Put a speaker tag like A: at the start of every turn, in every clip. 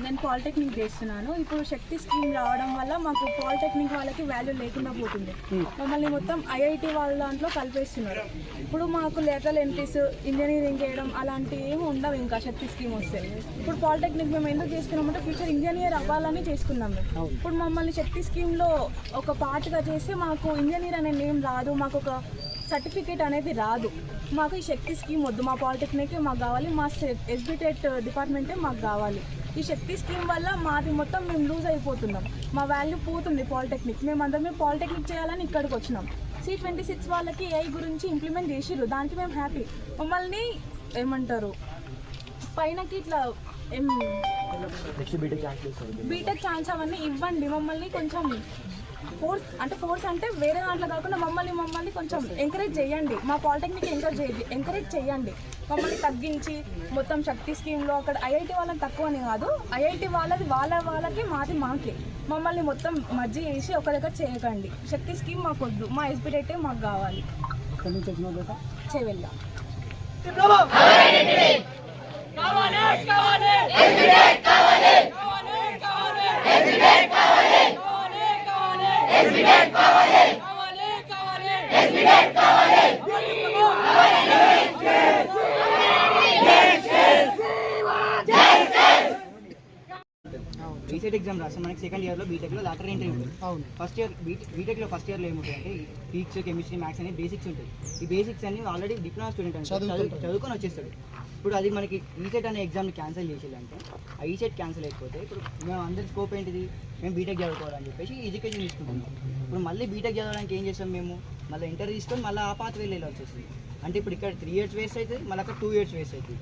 A: నేను పాలిటెక్నిక్ చేస్తున్నాను. ఇప్పుడు శక్తి స్కీమ్ రావడం వల్ల మాకు పాలిటెక్నిక్ వాళ్ళకి వాల్యూ లేకుండా పోతుంది. మమ్మల్ని మొత్తం ఐఐటి వాళ్ళ దాంట్లో కలిపేస్తున్నారు. ఇప్పుడు మాకు లేటరల్ ఎంట్రీస్, ఇంజనీరింగ్ చేయడం అలాంటివి ఏమి ఉండవు ఇంకా శక్తి స్కీమ్ వస్తే. ఇప్పుడు పాలిటెక్నిక్ మేము ఎందుకు చేసుకున్నామంటే ఫ్యూచర్ ఇంజనీర్ అవ్వాలని చేసుకున్నాం మేము. ఇప్పుడు మమ్మల్ని శక్తి స్కీమ్లో ఒక పార్ట్గా చేస్తే మాకు ఇంజనీర్ అనే నేమ్ రాదు, మాకు ఒక సర్టిఫికేట్ అనేది రాదు. మాకు ఈ శక్తి స్కీమ్ వద్దు, మా పాలిటెక్నికే మాకు కావాలి, మా ఎస్బిటెట్ డిపార్ట్మెంటే మాకు కావాలి. ఈ శక్తి స్కీమ్ వల్ల మాది మొత్తం మేము లూజ్ అయిపోతున్నాం, మా వాల్యూ పోతుంది పాలిటెక్నిక్. మేమందరం పాలిటెక్నిక్ చేయాలని ఇక్కడికి వచ్చినాం. C26 వాళ్ళకి AI గురించి ఇంప్లిమెంట్ చేసిర్రు, దానికి మేము హ్యాపీ. మమ్మల్ని ఏమంటారు పైనకి ఇట్లా బీటెక్ ఛాన్స్ అవన్నీ ఇవ్వండి, మమ్మల్ని కొంచెం ఫోర్స్ అంటే వేరే దాంట్లో కాకుండా మమ్మల్ని కొంచెం ఎంకరేజ్ చేయండి, మా పాలిటెక్నిక్ ఎంకరేజ్ చేయండి. మమ్మల్ని తగ్గించి మొత్తం శక్తి స్కీమ్లో అక్కడ ఐఐటి వాళ్ళకి తక్కువ అని కాదు, ఐఐటి వాళ్ళది వాళ్ళకి మాది మాకే, మమ్మల్ని మొత్తం మర్జీ చేసి ఒక దగ్గర చేయకండి. శక్తి స్కీమ్ మాకు వద్దు, మా ఎస్బిటెటే మాకు కావాలి. చెవెల్లా
B: రీసెట్ ఎగ్జామ్ రాస్తాం. మనకి సెకండ్ ఇయర్లో బీటెక్లో లాటరీ ఎంట్రీ ఉంటుంది. ఫస్ట్ ఇయర్ బీటెక్లో ఫస్ట్ ఇయర్లో ఏముంటాయంటే ఫిజిక్స్, కెమిస్ట్రీ, మ్యాథ్స్ అనే బేసిక్స్ ఉంటాయి. ఈ బేసిక్స్ అన్ని ఆల్రెడీ డిప్లొమా స్టూడెంట్ అంటే చదువుకొని వచ్చేస్తాడు. ఇప్పుడు అది మనకి ఈసెట్ అనే ఎగ్జామ్ని క్యాన్సిల్ చేసేయాలంటే ఆ ఈసెట్ క్యాన్సిల్ అయిపోతే ఇప్పుడు మేము అందరి స్కోప్ ఏంటిది, మేము బీటెక్ చదువుకోవాలని చెప్పేసి ఎడ్యుకేషన్ తీసుకుంటున్నాం. ఇప్పుడు మళ్ళీ బీటెక్ చదవడానికి ఏం చేస్తాం, మేము మళ్ళీ ఇంటర్ తీసుకొని మళ్ళీ ఆ పాత వెళ్ళి వచ్చేస్తుంది. అంటే ఇప్పుడు ఇక్కడ 3 years వేస్ట్ అవుతుంది, మళ్ళీ అక్కడ 2 years వేస్ట్ అవుతుంది.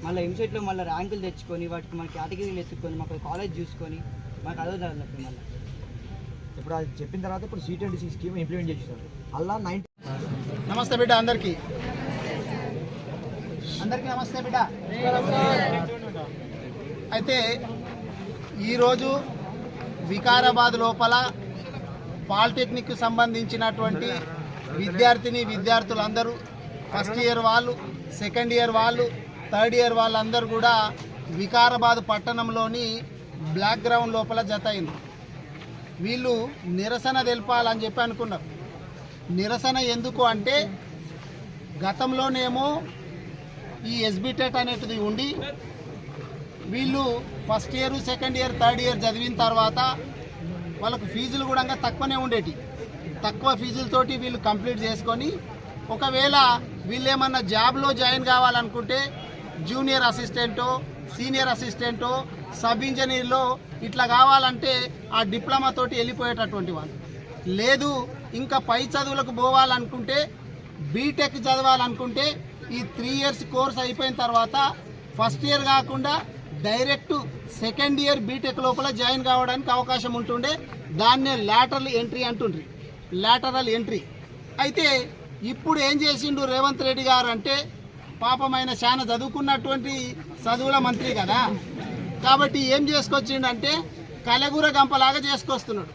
B: మళ్ళీ ఎంసెట్లో మళ్ళీ ర్యాంకులు తెచ్చుకొని వాటికి మన కేటగిరీలు ఎత్తుకొని మాకు కాలేజ్ చూసుకొని మాకు అదో జరుగుతుంది. మళ్ళీ
C: ఇప్పుడు అది చెప్పిన తర్వాత ఇప్పుడు C26 స్కీమ్ ఇంప్లిమెంట్ చేసేసారు అలా 90.
D: నమస్తే బిడ్డ, అందరికీ నమస్తే బిడ్డ. అయితే ఈరోజు వికారాబాద్ లోపల పాలిటెక్నిక్ సంబంధించినటువంటి విద్యార్థులందరూ ఫస్ట్ ఇయర్ వాళ్ళు, సెకండ్ ఇయర్ వాళ్ళు, థర్డ్ ఇయర్ వాళ్ళందరూ కూడా వికారాబాద్ పట్టణంలోని బ్లాక్ గ్రౌండ్ లోపల జత అయింది. వీళ్ళు నిరసన తెలపాలని చెప్పి అనుకున్నారు. నిరసన ఎందుకు అంటే గతంలోనేమో ఈ ఎస్బిటెట్ అనేటిది ఉండి వీళ్ళు first year, second year, third year చదివిన తర్వాత వాళ్ళకు ఫీజులు కూడా తక్కువనే ఉండేటి. తక్కువ ఫీజులతోటి వీళ్ళు కంప్లీట్ చేసుకొని ఒకవేళ వీళ్ళు ఏమన్నా జాబ్లో జాయిన్ కావాలనుకుంటే జూనియర్ అసిస్టెంటో, సీనియర్ అసిస్టెంటో, సబ్ ఇంజనీర్లో ఇట్లా కావాలంటే ఆ డిప్లొమా తోటి వెళ్ళిపోయేటటువంటి వాళ్ళు. లేదు ఇంకా పై చదువులకు పోవాలనుకుంటే, బీటెక్ చదవాలనుకుంటే ఈ 3 years కోర్స్ అయిపోయిన తర్వాత ఫస్ట్ ఇయర్ కాకుండా డైరెక్ట్ సెకండ్ ఇయర్ బీటెక్ లోపల జాయిన్ కావడానికి అవకాశం ఉంటుండే. దాన్నే లాటరల్ ఎంట్రీ అంటుండ్రి, లాటరల్ ఎంట్రీ. అయితే ఇప్పుడు ఏం చేసిండు రేవంత్ రెడ్డి గారు అంటే, పాపమైన చాలా చదువుకున్నటువంటి చదువుల మంత్రి కదా, కాబట్టి ఏం చేసుకొచ్చిండంటే కలెగుర గంపలాగా చేసుకొస్తున్నాడు.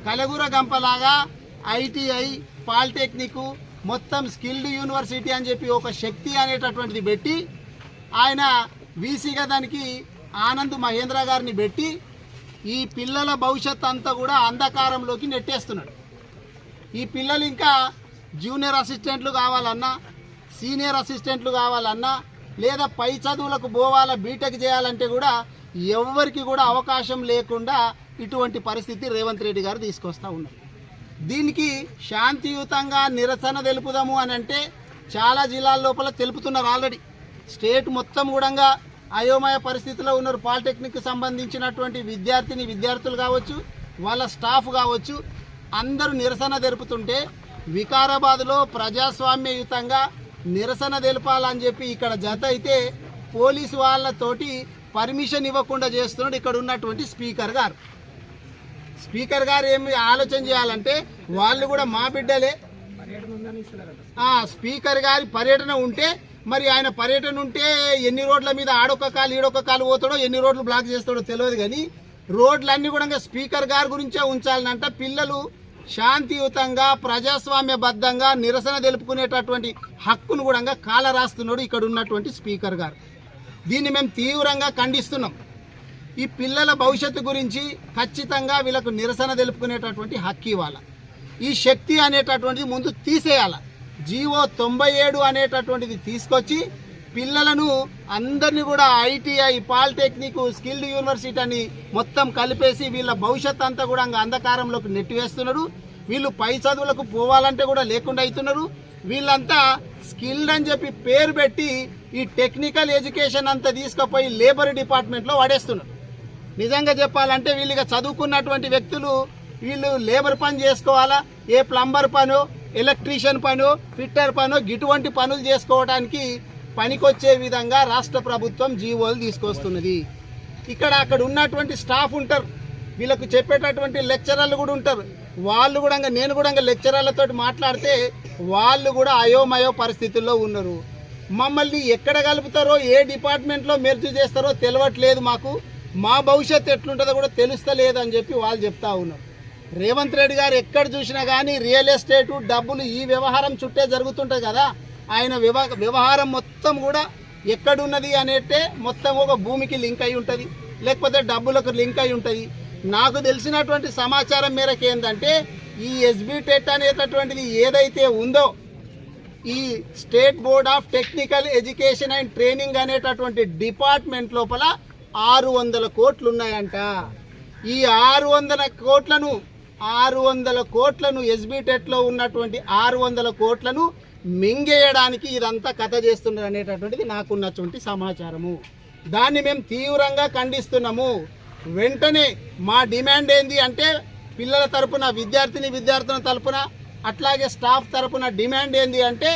D: కలెగుర గంపలాగా ఐటీఐ, పాలిటెక్నిక్, మొత్తం స్కిల్డ్ యూనివర్సిటీ అని చెప్పి ఒక శక్తి అనేటటువంటిది పెట్టి ఆయన వీసీగా దానికి ఆనంద్ మహేంద్ర గారిని పెట్టి ఈ పిల్లల భవిష్యత్ అంతా కూడా అంధకారంలోకి నెట్టేస్తున్నాడు. ఈ పిల్లలు ఇంకా జూనియర్ అసిస్టెంట్లు కావాలన్నా, సీనియర్ అసిస్టెంట్లు కావాలన్నా, లేదా పై చదువులకు పోవాలా, బీటెక్ చేయాలంటే కూడా ఎవరికి కూడా అవకాశం లేకుండా ఇటువంటి పరిస్థితి రేవంత్ రెడ్డి గారు తీసుకొస్తూ ఉన్నారు. దీనికి శాంతియుతంగా నిరసన తెలుపుదాము అని అంటే చాలా జిల్లాల లోపల తెలుపుతున్నారు. ఆల్రెడీ స్టేట్ మొత్తం కూడా అయోమయ పరిస్థితిలో ఉన్నారు. పాలిటెక్నిక్ సంబంధించినటువంటి విద్యార్థులు కావచ్చు, వాళ్ళ స్టాఫ్ కావచ్చు. అందరూ నిరసన తెలుపుతుంటే వికారాబాద్లో ప్రజాస్వామ్యయుతంగా నిరసన తెలపాలని చెప్పి ఇక్కడ జత అయితే పోలీసు వాళ్ళతోటి పర్మిషన్ ఇవ్వకుండా చేస్తున్నాడు ఇక్కడ ఉన్నటువంటి స్పీకర్ గారు. స్పీకర్ గారు ఏమి ఆలోచన చేయాలంటే వాళ్ళు కూడా మా బిడ్డలే. స్పీకర్ గారి పర్యటన ఉంటే మరి ఆయన పర్యటన ఉంటే ఎన్ని రోడ్ల మీద ఆడొక్క కాలు ఈడొక్క కాలు పోతాడో ఎన్ని రోడ్లు బ్లాక్ చేస్తాడో తెలియదు, కానీ రోడ్లన్నీ కూడా స్పీకర్ గారి గురించే ఉంచాలనంట. పిల్లలు శాంతియుతంగా ప్రజాస్వామ్యబద్ధంగా నిరసన తెలుపుకునేటటువంటి హక్కును కూడా కాల రాస్తున్నాడు ఇక్కడ ఉన్నటువంటి స్పీకర్ గారు. దీన్ని మేము తీవ్రంగా ఖండిస్తున్నాం. ఈ పిల్లల భవిష్యత్తు గురించి ఖచ్చితంగా వీళ్ళకు నిరసన తెలుపుకునేటటువంటి హక్కు ఇవ్వాలి. ఈ శక్తి అనేటటువంటిది ముందు తీసేయాలి. జీవో 97 అనేటటువంటిది తీసుకొచ్చి పిల్లలను అందరినీ కూడా ఐటీఐ, పాలిటెక్నిక్, స్కిల్డ్ యూనివర్సిటీ అని మొత్తం కలిపేసి వీళ్ళ భవిష్యత్ అంతా కూడా అంధకారంలోకి నెట్టివేస్తున్నారు. వీళ్ళు పై చదువులకు పోవాలంటే కూడా లేకుండా అవుతున్నారు. వీళ్ళంతా స్కిల్డ్ అని చెప్పి పేరు పెట్టి ఈ టెక్నికల్ ఎడ్యుకేషన్ అంతా తీసుకుపోయి లేబర్ డిపార్ట్మెంట్లో వాడేస్తున్నారు. నిజంగా చెప్పాలంటే వీళ్ళుగా చదువుకున్నటువంటి వ్యక్తులు వీళ్ళు లేబర్ పని చేసుకోవాలా, ఏ ప్లంబర్ పనో, ఎలక్ట్రీషియన్ పనో, ఫిట్టర్ పనో ఇటువంటి పనులు చేసుకోవడానికి పనికొచ్చే విధంగా రాష్ట్ర ప్రభుత్వం జీవోలు తీసుకొస్తున్నది. అక్కడ ఉన్నటువంటి స్టాఫ్ ఉంటారు, వీళ్ళకు చెప్పేటటువంటి లెక్చరర్లు కూడా ఉంటారు. వాళ్ళు కూడా నేను కూడా లెక్చరర్లతో మాట్లాడితే వాళ్ళు కూడా అయోమయో పరిస్థితుల్లో ఉన్నారు. మమ్మల్ని ఎక్కడ కలుపుతారో, ఏ డిపార్ట్మెంట్లో మెర్జ్ చేస్తారో తెలియట్లేదు, మాకు మా భవిష్యత్తు ఎట్లుంటుందో కూడా తెలుస్తలేదు అని చెప్పి వాళ్ళు చెప్తా ఉన్నారు. రేవంత్ రెడ్డి గారు ఎక్కడ చూసినా కానీ రియల్ ఎస్టేటు, డబ్బులు ఈ వ్యవహారం చుట్టే జరుగుతుంటుంది కదా. ఆయన వ్యవహారం మొత్తం కూడా ఎక్కడున్నది అనేటే మొత్తం ఒక భూమికి లింక్ అయి ఉంటుంది, లేకపోతే డబ్బులకు లింక్ అయి ఉంటుంది. నాకు తెలిసినటువంటి సమాచారం మేరకు ఏంటంటే ఈ ఎస్బీ టెట్ అనేటటువంటిది ఏదైతే ఉందో, ఈ state board of technical education and training అనేటటువంటి డిపార్ట్మెంట్ లోపల 600 కోట్లు ఉన్నాయంట. ఈ 600 కోట్లను ఎస్బీ టెట్లో ఉన్నటువంటి 600 కోట్లను మింగేయడానికి ఇదంతా కథ చేస్తున్నారు అనేటటువంటిది నాకున్నటువంటి సమాచారము. దాన్ని మేము తీవ్రంగా ఖండిస్తున్నాము. వెంటనే మా డిమాండ్ ఏంది అంటే పిల్లల తరపున, విద్యార్థుల తరపున, అట్లాగే స్టాఫ్ తరపున డిమాండ్ ఏంది అంటే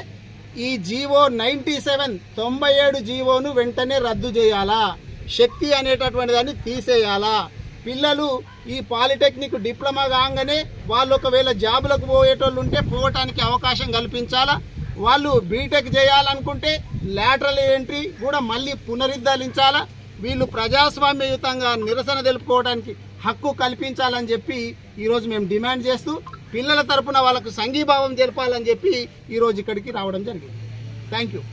D: ఈ జీవో 97 జీవోను వెంటనే రద్దు చేయాలా, శక్తి అనేటటువంటి దాన్ని తీసేయాలా. పిల్లలు ఈ పాలిటెక్నిక్ డిప్లొమా కాగానే వాళ్ళు ఒకవేళ జాబులకు పోయేటోళ్ళు ఉంటే పోవటానికి అవకాశం కల్పించాలా. వాళ్ళు బీటెక్ చేయాలనుకుంటే లాటరల్ ఎంట్రీ కూడా మళ్ళీ పునరుద్ధరించాలా. వీళ్ళు ప్రజాస్వామ్యయుతంగా నిరసన తెలుపుకోవడానికి హక్కు కల్పించాలని చెప్పి ఈరోజు మేము డిమాండ్ చేస్తూ పిల్లల తరపున వాళ్ళకు సంఘీభావం తెలపాలని చెప్పి ఈరోజు ఇక్కడికి రావడం జరిగింది. Thank you.